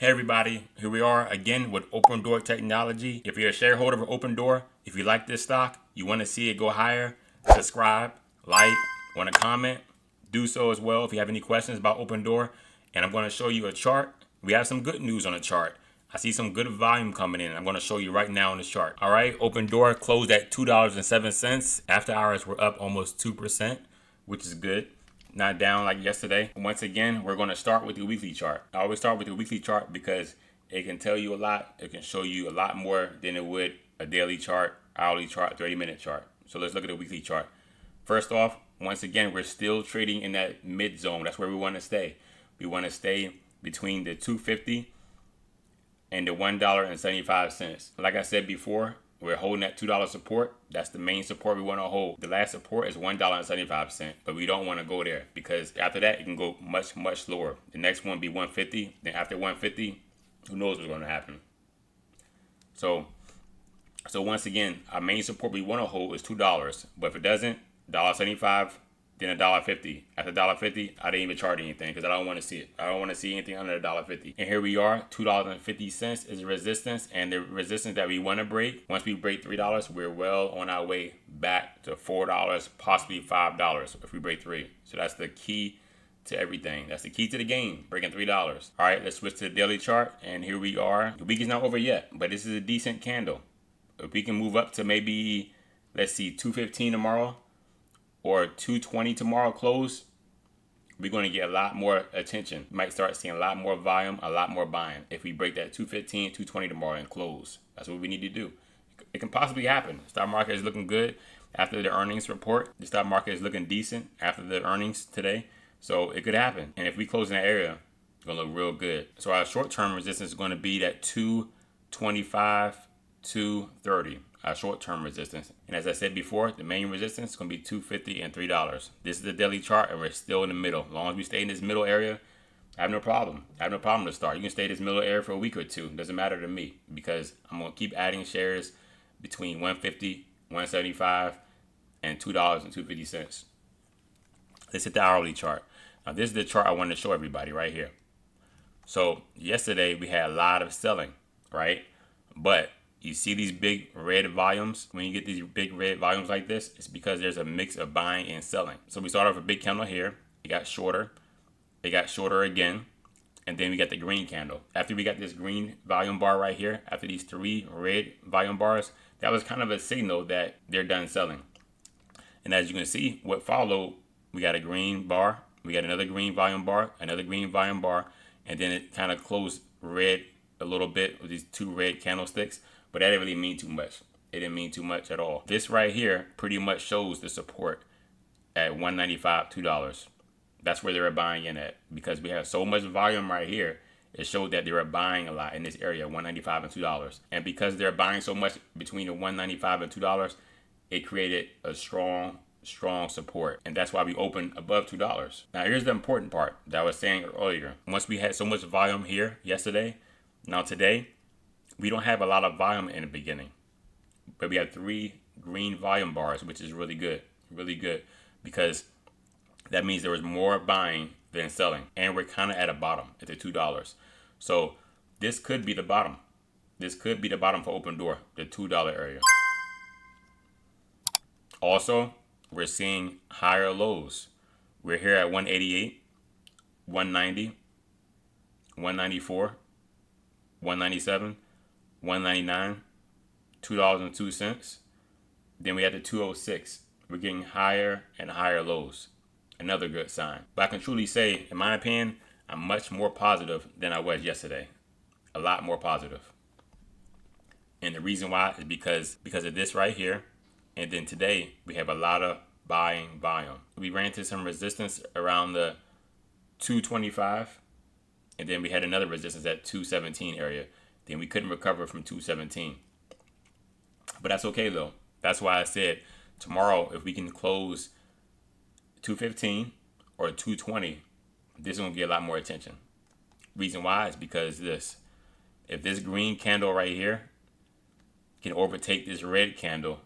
Hey everybody, here we are again with Opendoor Technology. If you're a shareholder of Opendoor, if you like this stock, you want to see it go higher, subscribe, like, want to comment, do so as well if you have any questions about Opendoor. And I'm going to show you a chart. We have some good news on the chart. I see some good volume coming in. I'm going to show you right now on this chart. All right, Opendoor closed at $2.07. After hours, we're up almost 2%, which is good. Not down like yesterday. Once again, we're going to start with the weekly chart. I always start with the weekly chart because it can tell you a lot. It can show you a lot more than it would a daily chart, hourly chart, 30-minute chart. So let's look at the weekly chart. First off, once again, we're still trading in that mid zone. That's where we want to stay. We want to stay between the 250 and the $1.75. Like I said before, we're holding that $2 support. That's the main support we want to hold. The last support is $1.75, but we don't want to go there because after that, it can go much, much lower. The next one will be 150. Then after 150, who knows what's going to happen. So once again, our main support we want to hold is $2. But if it doesn't, $1.75, then $1.50. After $1.50, I didn't even chart anything because I don't want to see it. I don't want to see anything under $1.50. And here we are, $2.50 is resistance, and the resistance that we want to break. Once we break $3, we're well on our way back to $4, possibly $5 if we break 3. So that's the key to everything. That's the key to the game, breaking $3. All right, let's switch to the daily chart, and here we are. The week is not over yet, but this is a decent candle. If we can move up to maybe, let's see, 215 tomorrow, or 220 tomorrow close, we're going to get a lot more attention. You might start seeing a lot more volume, a lot more buying if we break that 215, 220 tomorrow and close. That's what we need to do. It can possibly happen. The stock market is looking good after the earnings report. The stock market is looking decent after the earnings today. So it could happen. And if we close in that area, it's going to look real good. So our short-term resistance is going to be that 225, 230. Our short-term resistance. And as I said before, the main resistance is going to be $2.50 and $3. This is the daily chart, and we're still in the middle. As long as we stay in this middle area, I have no problem. I have no problem to start. You can stay in this middle area for a week or two. It doesn't matter to me because I'm going to keep adding shares between $1.50, $1.75, and $2 and 2.50 cents. Let's hit the hourly chart. Now, this is the chart I wanted to show everybody right here. So yesterday, we had a lot of selling, right? But you see these big red volumes. When you get these big red volumes like this, it's because there's a mix of buying and selling. So we started with a big candle here. It got shorter. It got shorter again. And then we got the green candle. After we got this green volume bar right here, after these 3 red volume bars, that was kind of a signal that they're done selling. And as you can see, what followed, we got a green bar. We got another green volume bar, another green volume bar. And then it kind of closed red a little bit with these 2 red candlesticks. But that didn't really mean too much. It didn't mean too much at all. This right here pretty much shows the support at $1.95, $2. That's where they were buying in at. Because we have so much volume right here, it showed that they were buying a lot in this area, $1.95 and $2. And because they're buying so much between the $1.95 and $2, it created a strong support. And that's why we opened above $2. Now here's the important part that I was saying earlier. Once we had so much volume here yesterday, now today, we don't have a lot of volume in the beginning, but we have 3 green volume bars, which is really good, because that means there was more buying than selling, and we're kind of at a bottom at the $2. So this could be the bottom. This could be the bottom for Opendoor, the $2 area. Also, we're seeing higher lows. We're here at 188, 190, 194, 197. 199, $2.02. Then we had the 206. We're getting higher and higher lows. Another good sign. But I can truly say, in my opinion, I'm much more positive than I was yesterday. A lot more positive. And the reason why is because of this right here. And then today, we have a lot of buying volume. We ran into some resistance around the 225. And then we had another resistance at 217 area. Then we couldn't recover from 217. But that's okay though. That's why I said tomorrow, if we can close 215 or 220, this is going to get a lot more attention. Reason why is because if this green candle right here can overtake this red candle,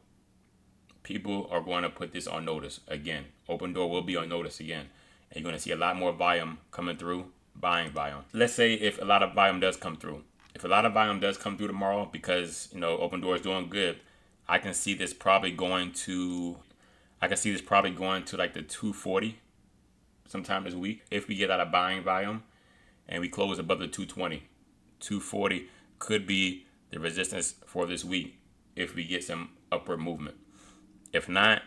people are going to put this on notice again. Opendoor will be on notice again. And you're going to see a lot more volume coming through buying volume. Let's say if a lot of volume does come through. If a lot of volume does come through tomorrow because, Opendoor is doing good, I can see this probably going to like the 240 sometime this week. If we get out of buying volume and we close above the 220, 240 could be the resistance for this week if we get some upward movement. If not,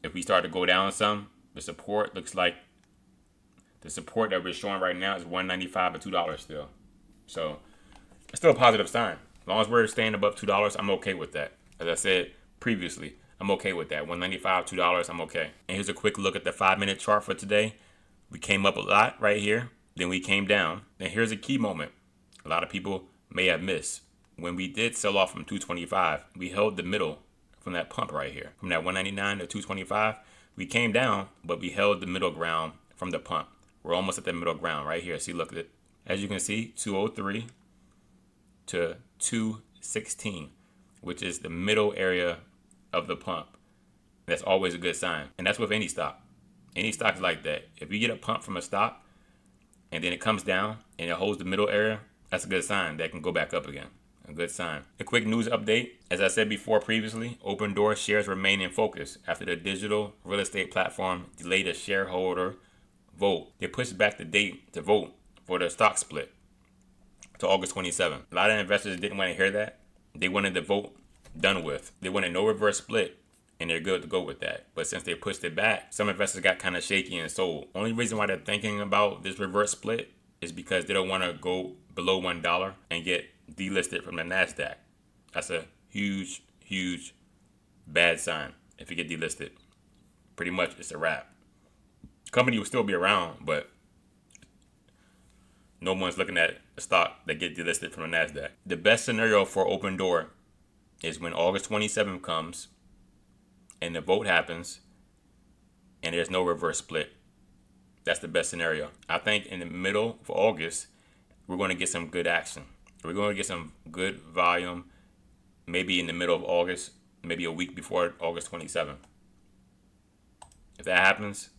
if we start to go down some, the support looks like the support that we're showing right now is $1.95 or $2 still. So it's still a positive sign. As long as we're staying above $2, I'm okay with that. As I said previously, I'm okay with that. $1.95, $2, I'm okay. And here's a quick look at the 5-minute chart for today. We came up a lot right here. Then we came down. And here's a key moment a lot of people may have missed. When we did sell off from 225, we held the middle from that pump right here. From that 199 to 225, we came down, but we held the middle ground from the pump. We're almost at the middle ground right here. See, look at it. As you can see, 203 to 216, which is the middle area of the pump. That's always a good sign. And that's with any stock. Any stock is like that. If you get a pump from a stock and then it comes down and it holds the middle area, that's a good sign that can go back up again. A good sign. A quick news update. As I said before previously, Opendoor shares remain in focus after the digital real estate platform delayed a shareholder vote. They pushed back the date to vote for the stock split to August 27th. A lot of investors didn't want to hear that. They wanted the vote done with. They wanted no reverse split, and they're good to go with that. But since they pushed it back, some investors got kind of shaky and sold. Only reason why they're thinking about this reverse split is because they don't want to go below $1 and get delisted from the NASDAQ. That's a huge, huge bad sign if you get delisted. Pretty much it's a wrap. The company will still be around, but no one's looking at a stock that get delisted from the NASDAQ. The best scenario for Opendoor is when August 27th comes and the vote happens and there's no reverse split. That's the best scenario. I think in the middle of August, we're going to get some good action. We're going to get some good volume maybe in the middle of August, maybe a week before August 27th. If that happens,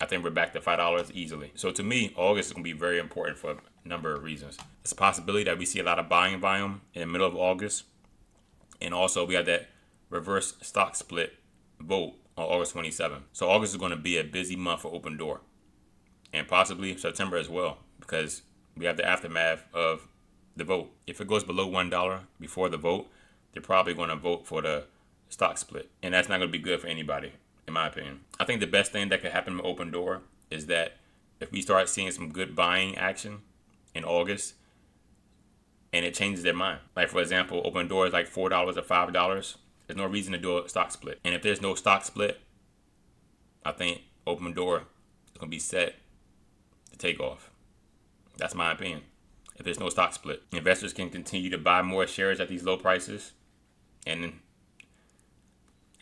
I think we're back to $5 easily. So to me, August is going to be very important for a number of reasons. It's a possibility that we see a lot of buying volume in the middle of August. And also we have that reverse stock split vote on August 27th. So August is going to be a busy month for Opendoor. And possibly September as well, because we have the aftermath of the vote. If it goes below $1 before the vote, they're probably going to vote for the stock split. And that's not going to be good for anybody, in my opinion. I think the best thing that could happen with Opendoor is that if we start seeing some good buying action in August and it changes their mind. Like, for example, Opendoor is like $4 or $5. There's no reason to do a stock split. And if there's no stock split, I think Opendoor is going to be set to take off. That's my opinion. If there's no stock split, investors can continue to buy more shares at these low prices. And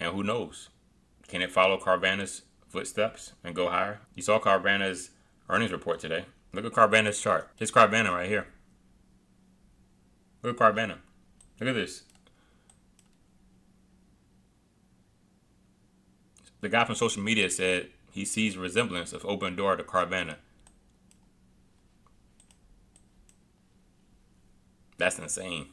who knows? Can it follow Carvana's footsteps and go higher? You saw Carvana's earnings report today. Look at Carvana's chart. Here's Carvana right here. Look at Carvana. Look at this. The guy from social media said he sees resemblance of Opendoor to Carvana. That's insane.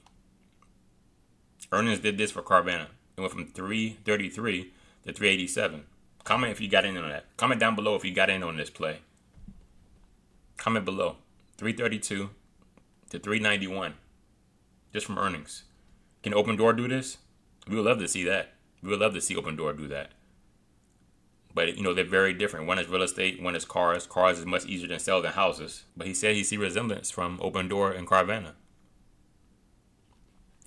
Earnings did this for Carvana. It went from 333 to 387. Comment if you got in on that. Comment down below if you got in on this play. Comment below. 332 to 391. Just from earnings. Can Opendoor do this? We would love to see that. We would love to see Opendoor do that. But, they're very different. One is real estate, one is cars. Cars is much easier to sell than houses. But he said he sees resemblance from Opendoor and Carvana.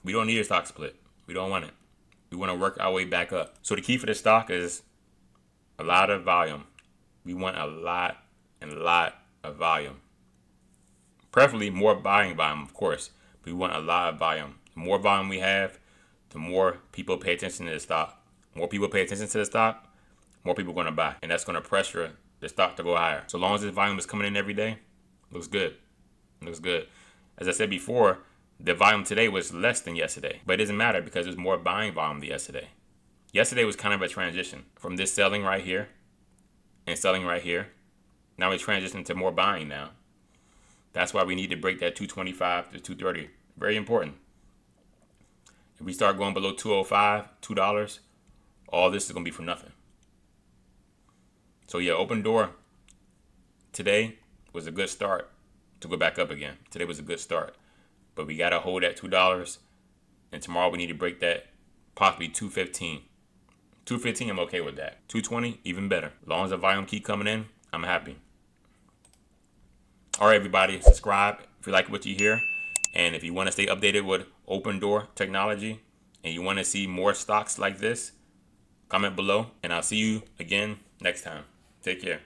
We don't need a stock split. We don't want it. We want to work our way back up. So the key for the stock is a lot of volume. We want a lot of volume. Preferably more buying volume, of course. But we want a lot of volume. The more volume we have, the more people pay attention to the stock. More people pay attention to the stock, more people are going to buy. And that's going to pressure the stock to go higher. So long as this volume is coming in every day, looks good. Looks good. As I said before, the volume today was less than yesterday. But it doesn't matter because there's more buying volume than yesterday. Yesterday was kind of a transition from this selling right here and selling right here Now it's transitioning to more buying now. That's why we need to break that 225 to 230. Very important. If we start going below 205, $2, all this is going to be for nothing. So yeah, Opendoor today was a good start to go back up again. Today was a good start. But we got to hold that $2. And tomorrow we need to break that possibly 215. 215, I'm okay with that. 220, even better. As long as the volume keep coming in, I'm happy. All right, everybody, subscribe if you like what you hear. And if you want to stay updated with Opendoor Technology and you want to see more stocks like this, comment below. And I'll see you again next time. Take care.